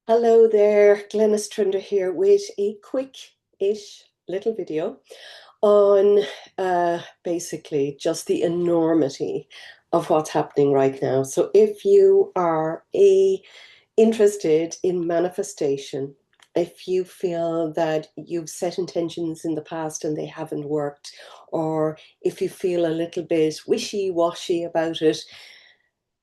Hello there, Glenys Trinder here with a quick-ish little video on basically just the enormity of what's happening right now. So if you are interested in manifestation, if you feel that you've set intentions in the past and they haven't worked, or if you feel a little bit wishy-washy about it,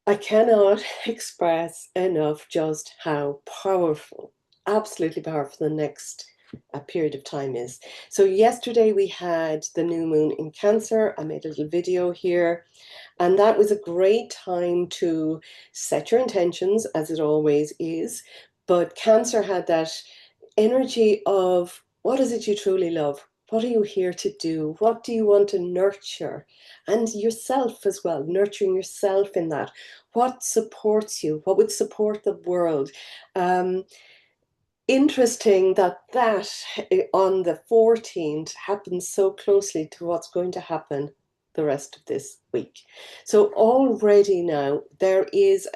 I cannot express enough just how powerful, absolutely powerful the next period of time is. So yesterday we had the new moon in Cancer. I made a little video here, and that was a great time to set your intentions, as it always is. But Cancer had that energy of what is it you truly love? What are you here to do? What do you want to nurture? And yourself as well, nurturing yourself in that. What supports you? What would support the world? Um, Interesting that on the 14th happens so closely to what's going to happen the rest of this week. So already now there is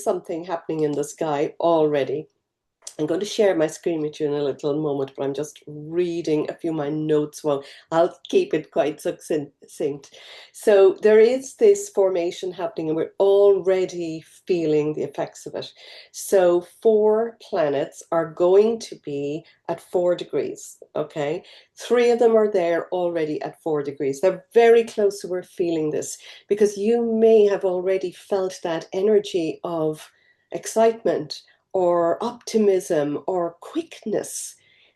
something happening in the sky already. I'm going to share my screen with you in a little moment, but I'm just reading a few of my notes. Well, I'll keep it quite succinct. So there is this formation happening, and we're already feeling the effects of it. So 4 planets are going to be at 4 degrees, okay? 3 of them are there already at 4 degrees. They're very close, so we're feeling this because you may have already felt that energy of excitement or optimism or quickness.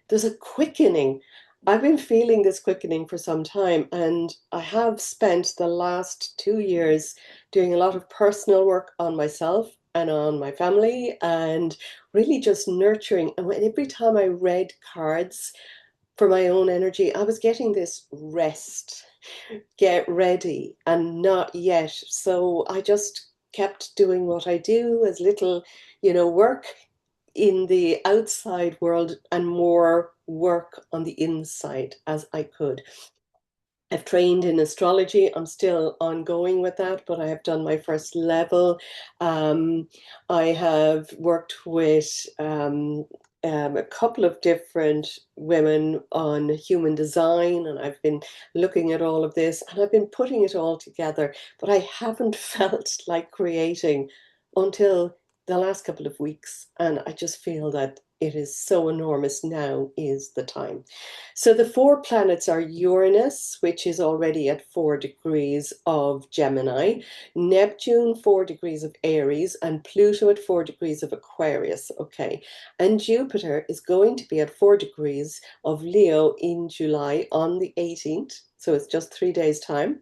There's a quickening. I've been feeling this quickening for some time, and I have spent the last 2 years doing a lot of personal work on myself and on my family, and really just nurturing. And every time I read cards for my own energy, I was getting this rest, get ready, and not yet. So I just kept doing what I do as little, work in the outside world and more work on the inside as I could. I've trained in astrology. I'm still ongoing with that, but I have done my first level. Um, I have worked with a couple of different women on human design, and I've been looking at all of this and I've been putting it all together, but I haven't felt like creating until the last couple of weeks. And I just feel that it is so enormous. Now is the time. So the 4 planets are Uranus, which is already at 4 degrees of Gemini, Neptune, 4 degrees of Aries, and Pluto at 4 degrees of Aquarius. Okay. And Jupiter is going to be at 4 degrees of Leo in July on the 18th. So it's just 3 days' time.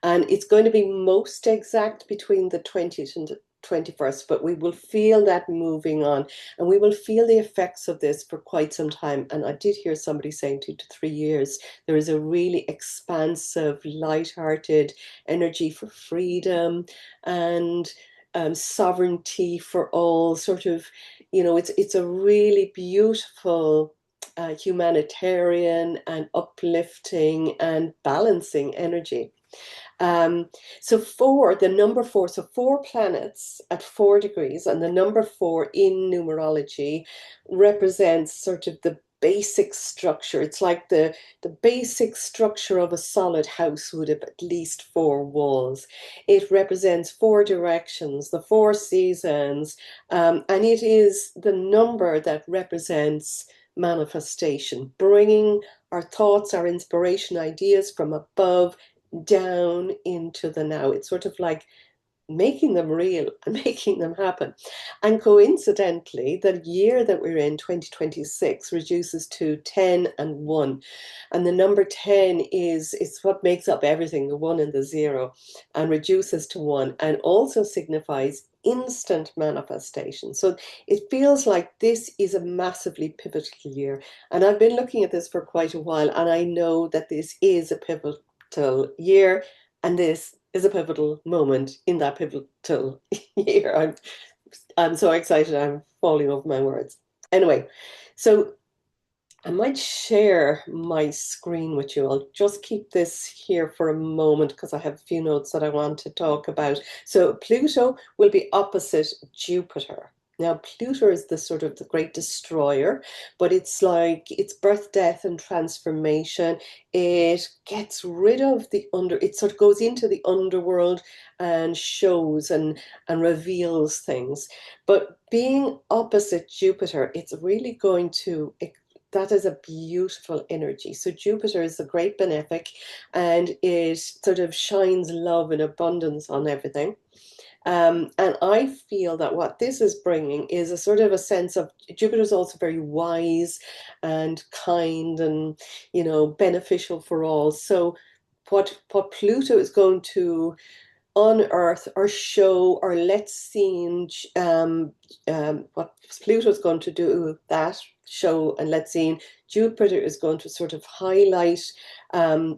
And it's going to be most exact between the 20th and 21st, but we will feel that moving on, and we will feel the effects of this for quite some time. And I did hear somebody saying 2 to 3 years. There is a really expansive, light-hearted energy for freedom and sovereignty for all. Sort of, it's a really beautiful humanitarian and uplifting and balancing energy. Um, the number four, so 4 planets at 4 degrees, and the number four in numerology represents sort of the basic structure. It's like the basic structure of a solid house would have at least 4 walls. It represents 4 directions, the 4 seasons, and it is the number that represents manifestation, bringing our thoughts, our inspiration, ideas from above down into the now. It's sort of like making them real and making them happen. And coincidentally, the year that we're in, 2026, reduces to 10 and 1. And the number 10 is it's what makes up everything, the 1 and the 0, and reduces to 1, and also signifies instant manifestation. So it feels like this is a massively pivotal year. And I've been looking at this for quite a while, and I know that this is a pivotal year, and this is a pivotal moment in that pivotal year. I'm so excited. I'm falling over my words. Anyway, so I might share my screen with you. I'll just keep this here for a moment because I have a few notes that I want to talk about. So Pluto will be opposite Jupiter. Now, Pluto is the sort of the great destroyer, but it's like it's birth, death, and transformation. It gets rid of the it sort of goes into the underworld and shows and reveals things. But being opposite Jupiter, it's really going to that is a beautiful energy. So Jupiter is the great benefic, and it sort of shines love and abundance on everything. And I feel that what this is bringing is a sort of a sense of Jupiter is also very wise and kind and, beneficial for all. So what Pluto is going to unearth or show or let seen, what Pluto is going to do that show and let seen, Jupiter is going to sort of highlight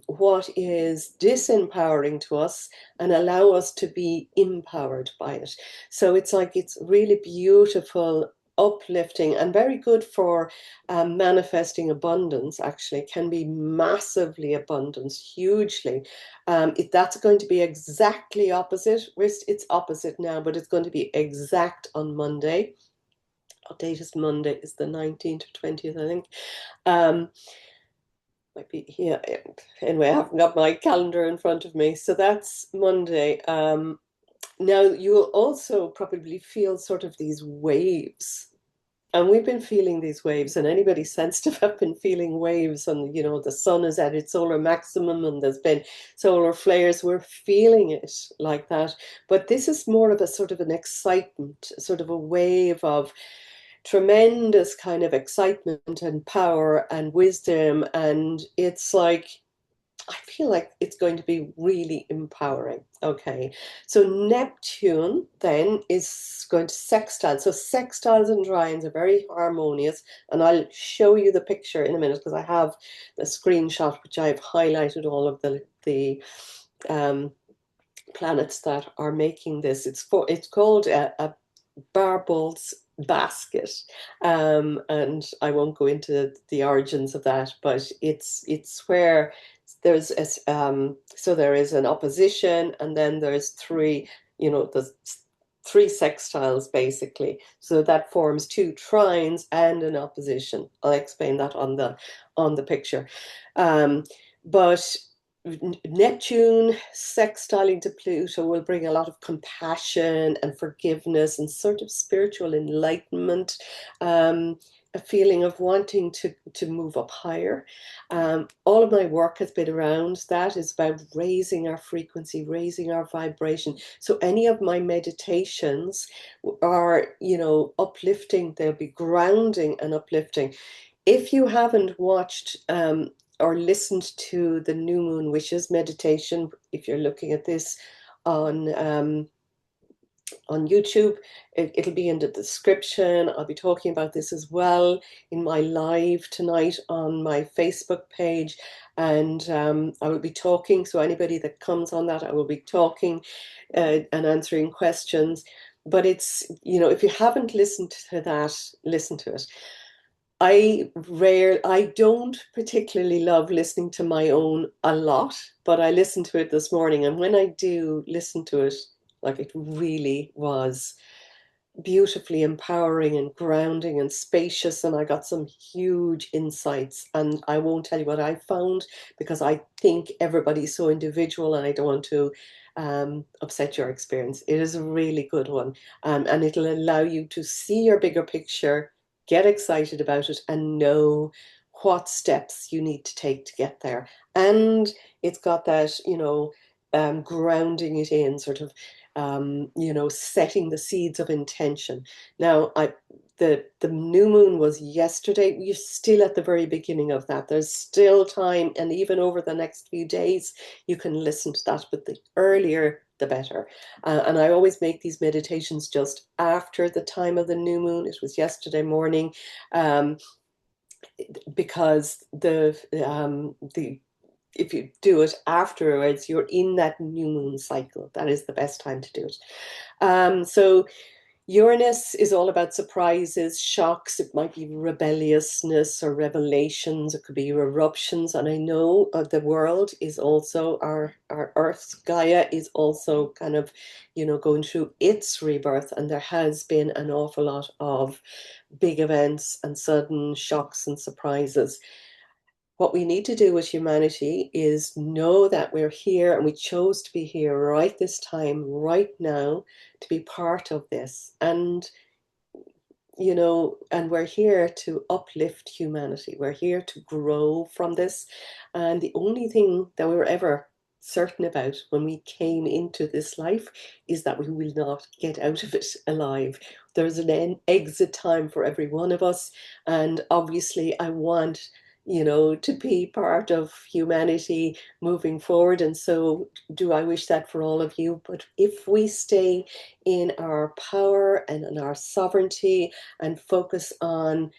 what is disempowering to us and allow us to be empowered by it. So it's like it's really beautiful, uplifting, and very good for manifesting abundance. Actually, can be massively abundant, hugely. That's going to be exactly opposite. It's opposite now, but it's going to be exact on Monday. What date is Monday? Is the 19th or 20th, I think. Um, might be here. Anyway, I haven't got my calendar in front of me. So that's Monday. Now you will also probably feel sort of these waves. And we've been feeling these waves, and anybody sensitive have been feeling waves. And the sun is at its solar maximum, and there's been solar flares. We're feeling it like that. But this is more of a sort of an excitement, sort of a wave of tremendous kind of excitement and power and wisdom. And it's like, I feel like it's going to be really empowering. Okay. So Neptune then is going to sextile. So sextiles and trines are very harmonious. And I'll show you the picture in a minute because I have the screenshot which I've highlighted all of the um, planets that are making this. It's called a Barball's basket, and I won't go into the origins of that, but it's where there's so there is an opposition, and then there's there's three sextiles basically, so that forms two trines and an opposition. I'll explain that on the picture, but Neptune sextiling to Pluto will bring a lot of compassion and forgiveness and sort of spiritual enlightenment, a feeling of wanting to move up higher. All of my work has been around that, is about raising our frequency, raising our vibration. So any of my meditations are, uplifting, they'll be grounding and uplifting. If you haven't watched or listened to the New Moon Wishes meditation, if you're looking at this on YouTube, it'll be in the description. I'll be talking about this as well in my live tonight on my Facebook page. And I will be talking, so anybody that comes on that, I will be talking and answering questions. But it's, if you haven't listened to that, listen to it. I don't particularly love listening to my own a lot, but I listened to it this morning, and when I do listen to it, like, it really was beautifully empowering and grounding and spacious, and I got some huge insights. And I won't tell you what I found because I think everybody's so individual, and I don't want to upset your experience. It is a really good one, and it'll allow you to see your bigger picture, get excited about it, and know what steps you need to take to get there. And it's got that, grounding it in, sort of, setting the seeds of intention. Now, the new moon was yesterday. You're still at the very beginning of that. There's still time, and even over the next few days, you can listen to that. But the earlier, the better. And I always make these meditations just after the time of the new moon. It was yesterday morning, because the if you do it afterwards, you're in that new moon cycle. That is the best time to do it. So Uranus is all about surprises, shocks. It might be rebelliousness or revelations. It could be eruptions. And I know the world is also our Earth, Gaia is also kind of, going through its rebirth. And there has been an awful lot of big events and sudden shocks and surprises. What we need to do with humanity is know that we're here and we chose to be here right this time, right now, to be part of this. And we're here to uplift humanity. We're here to grow from this. And the only thing that we were ever certain about when we came into this life is that we will not get out of it alive. There's an exit time for every one of us. And obviously, I want, to be part of humanity moving forward. And so do I wish that for all of you. But if we stay in our power and in our sovereignty and focus on,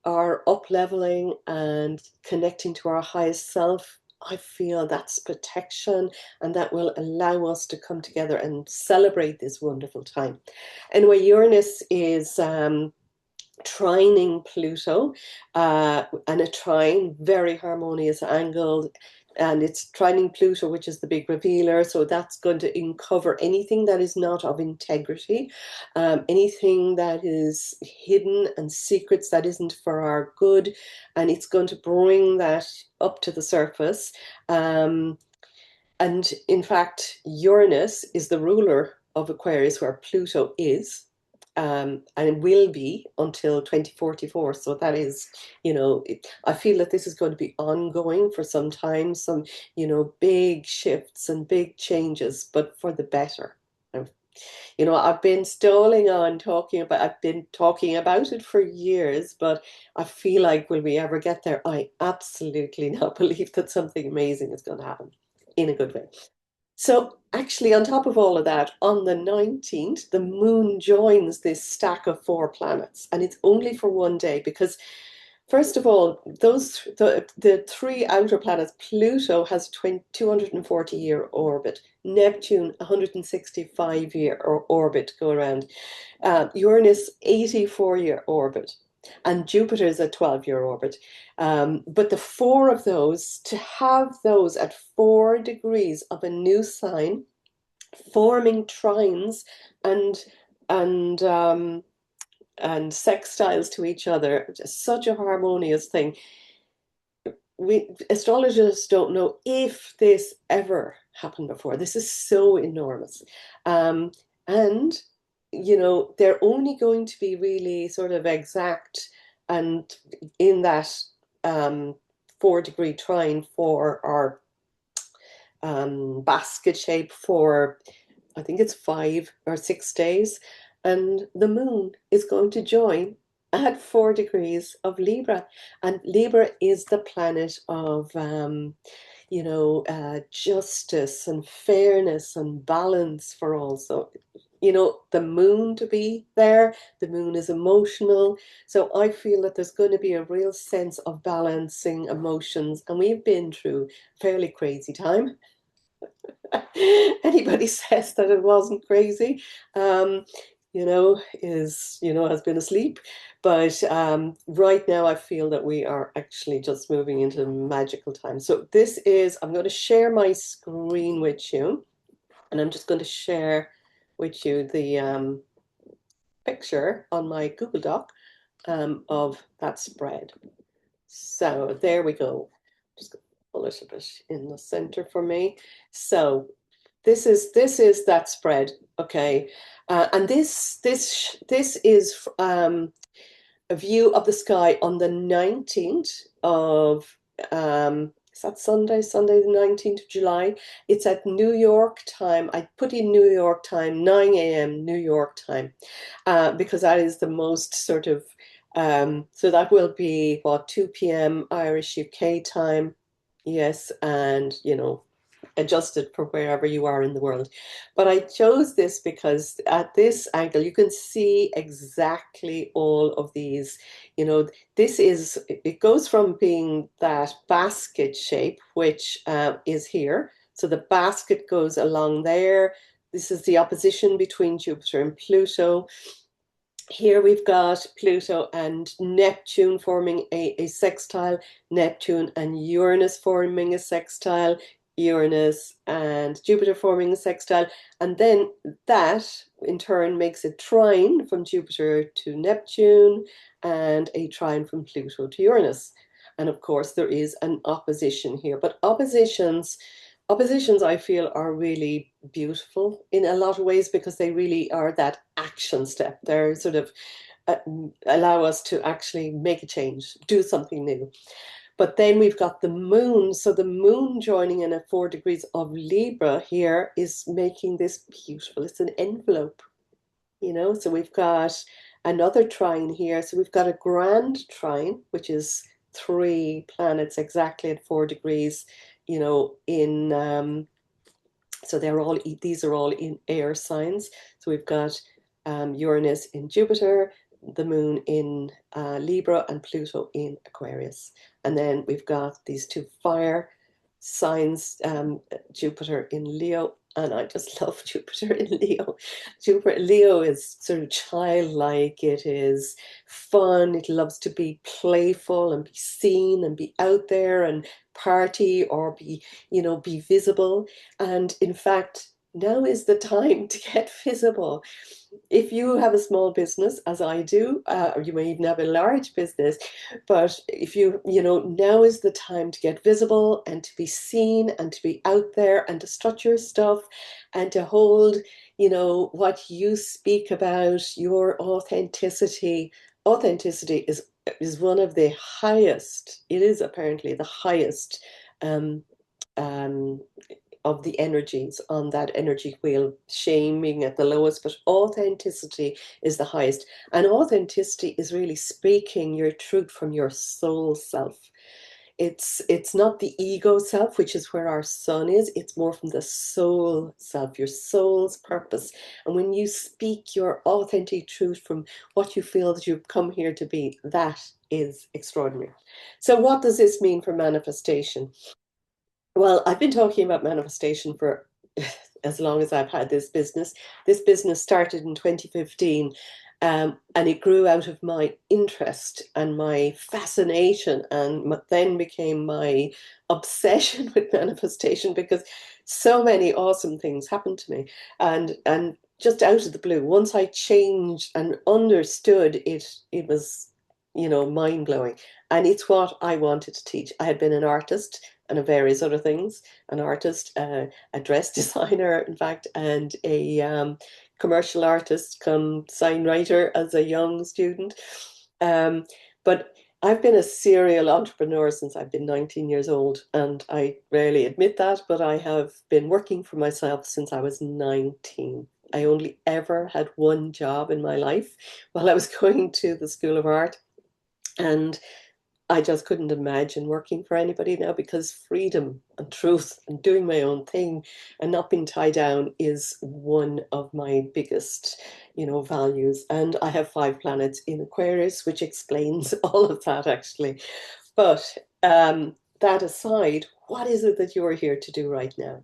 our up leveling and connecting to our highest self, I feel that's protection and that will allow us to come together and celebrate this wonderful time. Anyway, Uranus is trining Pluto, and a trine, very harmonious angle. And it's trining Pluto, which is the big revealer. So that's going to uncover anything that is not of integrity, anything that is hidden and secrets that isn't for our good. And it's going to bring that up to the surface. And in fact, Uranus is the ruler of Aquarius, where Pluto is. And it will be until 2044. So that is, I feel that this is going to be ongoing for some time, some, big shifts and big changes, but for the better. I've been stalling on I've been talking about it for years, but I feel like will we ever get there? I absolutely now believe that something amazing is going to happen in a good way. So actually, on top of all of that, on the 19th, the moon joins this stack of four planets, and it's only for one day because, first of all, the three outer planets, Pluto has 240-year orbit, Neptune 165-year orbit go around, Uranus 84-year orbit, and Jupiter is a 12-year orbit. But the four of those, to have those at 4 degrees of a new sign, forming trines and and um, and sextiles to each other, just such a harmonious thing. We astrologers don't know if this ever happened before. This is so enormous. And they're only going to be really sort of exact and in that 4 degree trine for our basket shape for, I think it's 5 or 6 days. And the moon is going to join at 4 degrees of Libra. And Libra is the planet of, justice and fairness and balance for all. So, the moon to be there, the moon is emotional. So I feel that there's going to be a real sense of balancing emotions. And we've been through a fairly crazy time. Anybody says that it wasn't crazy, has been asleep. But right now, I feel that we are actually just moving into magical time. So I'm going to share my screen with you, and I'm just going to share with you the picture on my Google Doc of that spread. So there we go. Just a little bit in the center for me. So this is that spread, okay, and this is a view of the sky on the 19th of is that Sunday the 19th of July. It's at New York time. I put in New York time, 9 a.m. New York time, because that is the most sort of so that will be what, 2 p.m. Irish UK time. Yes, and adjusted for wherever you are in the world. But I chose this because at this angle, you can see exactly all of these. It goes from being that basket shape, which is here. So the basket goes along there. this is the opposition between Jupiter and Pluto. Here we've got Pluto and Neptune forming a sextile, Neptune and Uranus forming a sextile, Uranus and Jupiter forming a sextile, and then that in turn makes a trine from Jupiter to Neptune and a trine from Pluto to Uranus. And of course, there is an opposition here, but oppositions I feel are really beautiful in a lot of ways because they really are that action step. They're sort of uh, allow us to actually make a change, do something new. But then we've got the moon. So the moon joining in at 4 degrees of Libra here is making this beautiful. It's an envelope, you know. So we've got another trine here. So we've got a grand trine, which is 3 planets exactly at 4 degrees, you know, in so these are all in air signs. So we've got Uranus in Jupiter, the moon in Libra, and Pluto in Aquarius. And then we've got these two fire signs, Jupiter in Leo. And I just love Jupiter in Leo. Jupiter Leo is sort of childlike. It is fun. It loves to be playful and be seen and be out there and party or be, you know, be visible. And in fact, now is the time to get visible. If you have a small business, as I do, or you may even have a large business, but if you know, now is the time to get visible and to be seen and to be out there and to strut your stuff and to hold, you know, what you speak about, your authenticity. Authenticity is one of the highest, it is apparently the highest um, um, of the energies on that energy wheel, shaming at the lowest, but authenticity is the highest. And authenticity is really speaking your truth from your soul self. It's not the ego self, which is where our sun is. It's more from the soul self, your soul's purpose. And when you speak your authentic truth from what you feel that you've come here to be, that is extraordinary. So what does this mean for manifestation? Well, I've been talking about manifestation for as long as I've had this business. This business started in 2015, and it grew out of my interest and my fascination, and then became my obsession with manifestation because so many awesome things happened to me, and just out of the blue, once I changed and understood it, it was, you know, mind blowing, and it's what I wanted to teach. I had been an artist and various other things, an artist, a dress designer, in fact, and a commercial artist come sign writer as a young student. Um, but I've been a serial entrepreneur since I've been 19 years old, and I rarely admit that, but I have been working for myself since I was 19. I only ever had one job in my life while I was going to the School of Art. And I just couldn't imagine working for anybody now because freedom and truth and doing my own thing and not being tied down is one of my biggest, you know, values. And I have 5 planets in Aquarius, which explains all of that actually. But that aside, what is it that you're here to do right now?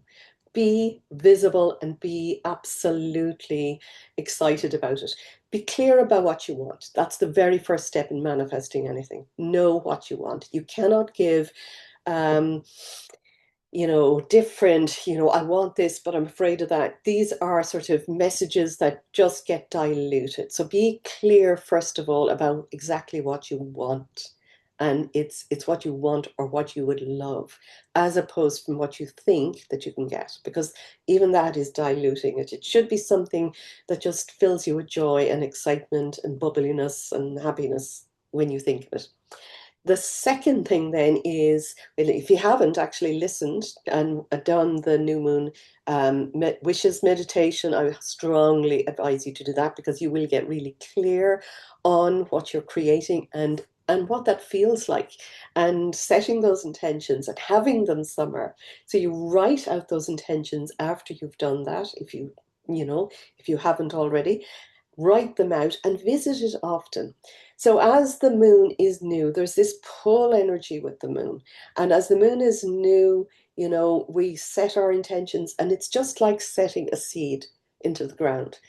Be visible and be absolutely excited about it. Be clear about what you want. That's the very first step in manifesting anything. Know what you want. You cannot give, um, you know, different, you know, I want this, but I'm afraid of that. These are sort of messages that just get diluted. So be clear, first of all, about exactly what you want. And it's what you want or what you would love, as opposed from what you think that you can get, because even that is diluting it. It should be something that just fills you with joy and excitement and bubbliness and happiness when you think of it. The second thing then is, well, if you haven't actually listened and done the new moon wishes meditation, I strongly advise you to do that because you will get really clear on what you're creating and what that feels like, and setting those intentions and having them somewhere. So you write out those intentions after you've done that, if you know, if you haven't already, write them out and visit it often. So as the moon is new, there's this pull energy with the moon. And as the moon is new, you know, we set our intentions and it's just like setting a seed. into the ground.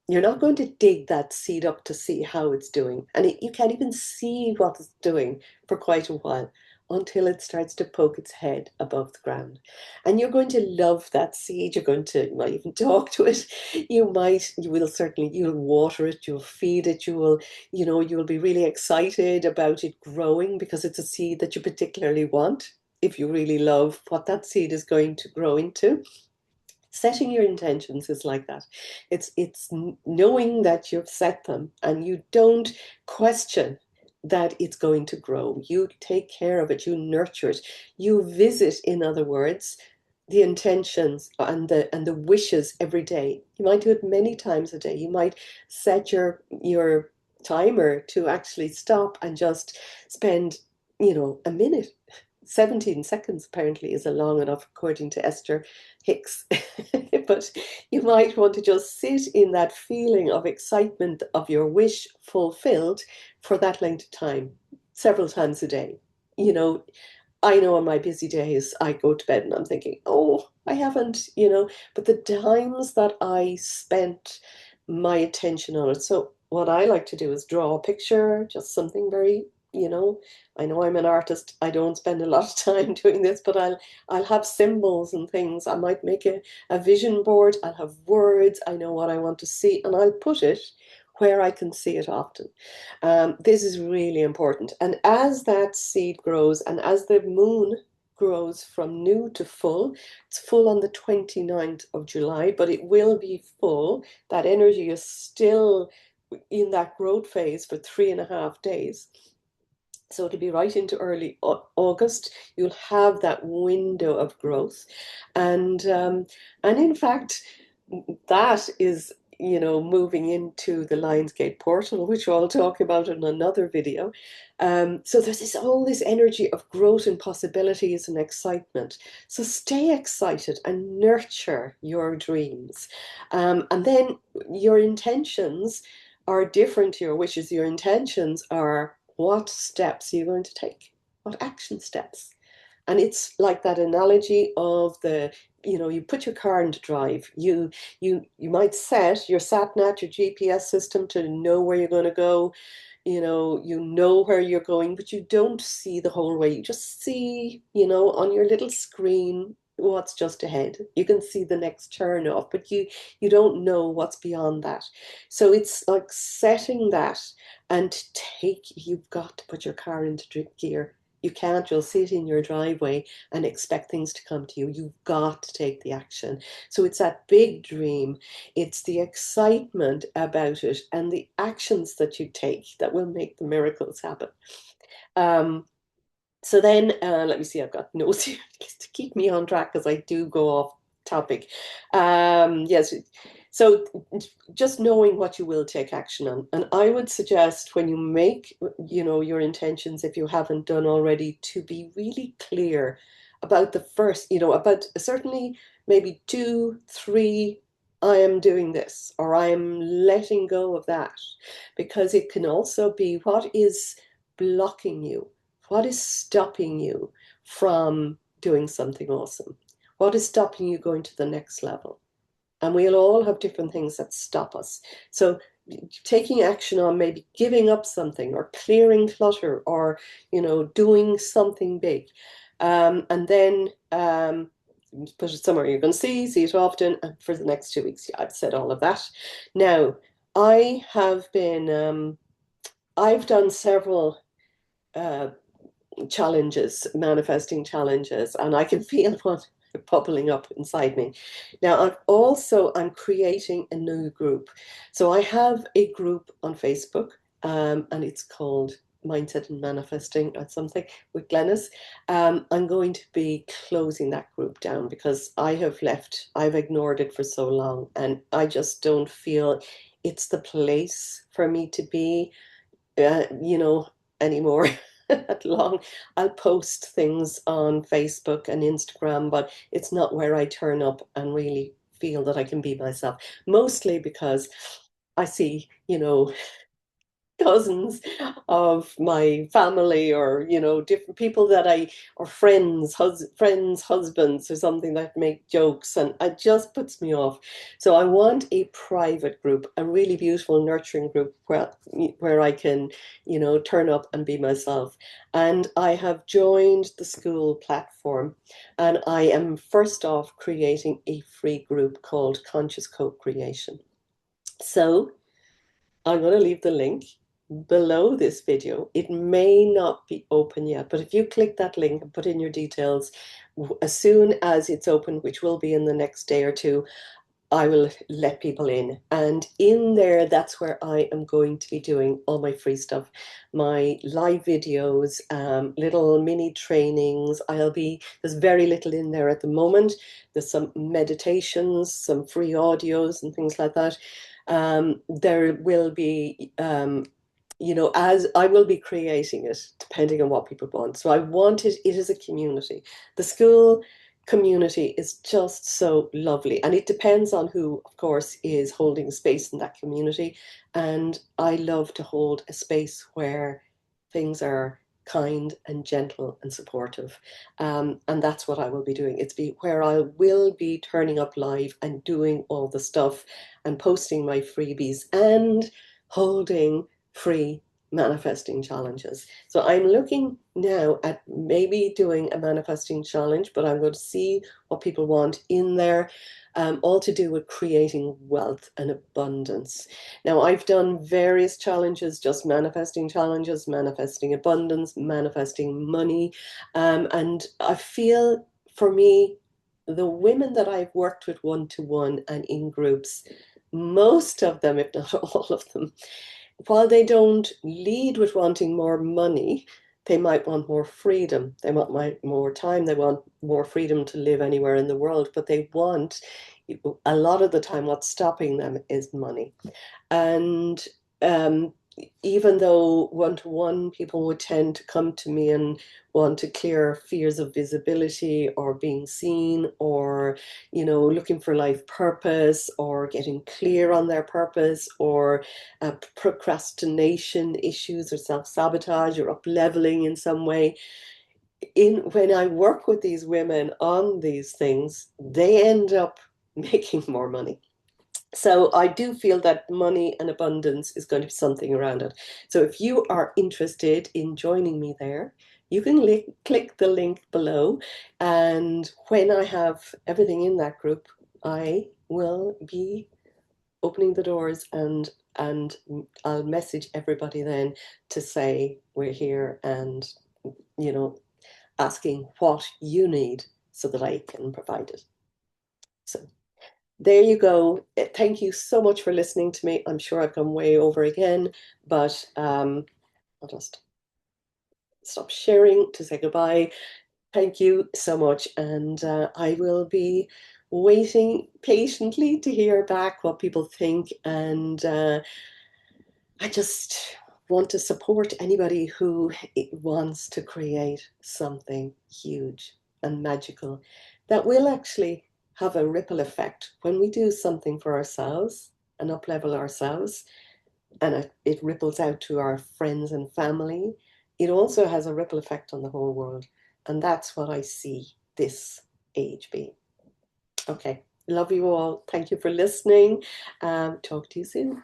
You're not going to dig that seed up to see how it's doing. And you can't even see what it's doing for quite a while until it starts to poke its head above the ground. And you're going to love that seed. You're going to, you might even talk to it. You will certainly, you'll water it, you'll feed it, you'll be really excited about it growing because it's a seed that you particularly want if you really love what that seed is going to grow into. Setting your intentions is like that. It's knowing that you've set them and you don't question that it's going to grow. You take care of it, you nurture it, you visit, in other words, the intentions and the wishes every day. You might do it many times a day. You might set your timer to actually stop and just spend, a minute. 17 seconds apparently isn't long enough, according to Esther Hicks. But you might want to just sit in that feeling of excitement of your wish fulfilled for that length of time, several times a day. You know, I know on my busy days, I go to bed and I'm thinking, oh, I haven't, but the times that I spent my attention on it. So, what I like to do is draw a picture, just something very, you know, I know I'm an artist. I don't spend a lot of time doing this, but I'll have symbols and things. I might make a vision board. I'll have words. I know what I want to see, and I'll put it where I can see it often. This is really important. And as that seed grows and as the moon grows from new to full, it's full on the 29th of July, but it will be full. That energy is still in that growth phase for 3.5 days. So it'll be right into early August. You'll have that window of growth, and in fact, that is, moving into the Lionsgate portal, which I'll talk about in another video. So there's all this energy of growth and possibilities and excitement. So stay excited and nurture your dreams. And then your intentions are different to your wishes. Your intentions are what steps are you going to take? What action steps? And it's like that analogy of you put your car into drive. You might set your sat nav, your GPS system to know where you're going to go. You know where you're going, but you don't see the whole way. You just see, on your little screen what's just ahead. You can see the next turn off, but you don't know what's beyond that. So it's like setting that and you've got to put your car into gear. You can't just sit in your driveway and expect things to come to you. You've got to take the action. So it's that big dream. It's the excitement about it and the actions that you take that will make the miracles happen. So then, let me see, I've got notes here to keep me on track because I do go off topic. Yes, so just knowing what you will take action on. And I would suggest when you make, your intentions, if you haven't done already, to be really clear about the first, about certainly maybe 2, 3, I am doing this, or I am letting go of that, because it can also be what is blocking you. What is stopping you from doing something awesome? What is stopping you going to the next level? And we'll all have different things that stop us. So taking action on maybe giving up something or clearing clutter or, doing something big. And then put it somewhere you can see it often. And for the next 2 weeks, yeah, I've said all of that. Now, I have been, I've done several uh, challenges, manifesting challenges, and I can feel one bubbling up inside me. Now, I'm creating a new group. So I have a group on Facebook, and it's called Mindset and Manifesting or something with Glenys. I'm going to be closing that group down because I've ignored it for so long, and I just don't feel it's the place for me to be, anymore. Long. I'll post things on Facebook and Instagram, but it's not where I turn up and really feel that I can be myself. Mostly because I see, cousins of my family, or different people that or friends husbands or something, that make jokes, and it just puts me off. So I want a private group, a really beautiful nurturing group where I can turn up and be myself. And I have joined the school platform, and I am first off creating a free group called Conscious Co-Creation. So I'm going to leave the link below this video. It may not be open yet, but if you click that link and put in your details, as soon as it's open, which will be in the next day or two, I will let people in. And in there, that's where I am going to be doing all my free stuff, my live videos, little mini trainings. There's very little in there at the moment. There's some meditations, some free audios and things like that. There will be, as I will be creating it, depending on what people want. So I want it is a community. The school community is just so lovely, and it depends on who, of course, is holding space in that community. And I love to hold a space where things are kind and gentle and supportive, and that's what I will be doing. Where I will be turning up live and doing all the stuff and posting my freebies and holding free manifesting challenges. So I'm looking now at maybe doing a manifesting challenge, but I'm going to see what people want in there, all to do with creating wealth and abundance. Now, I've done various challenges, just manifesting challenges, manifesting abundance, manifesting money, and I feel, for me, the women that I've worked with one-to-one and in groups, most of them, if not all of them, while they don't lead with wanting more money, they might want more freedom. They want more time. They want more freedom to live anywhere in the world. But they want, a lot of the time, what's stopping them is money. And um, even though one-to-one, people would tend to come to me and want to clear fears of visibility or being seen, or looking for life purpose, or getting clear on their purpose, or procrastination issues, or self-sabotage, or up-leveling in some way. When I work with these women on these things, they end up making more money. So I do feel that money and abundance is going to be something around it. So if you are interested in joining me there, you can click the link below. And when I have everything in that group, I will be opening the doors, and I'll message everybody then to say we're here, and asking what you need so that I can provide it. So there you go. Thank you so much for listening to me. I'm sure I've gone way over again, but I'll just stop sharing to say goodbye. Thank you so much. And I will be waiting patiently to hear back what people think. And I just want to support anybody who wants to create something huge and magical that will actually have a ripple effect when we do something for ourselves and up-level ourselves, and it ripples out to our friends and family. It also has a ripple effect on the whole world, and that's what I see this age being. Okay, love you all. Thank you for listening. Talk to you soon.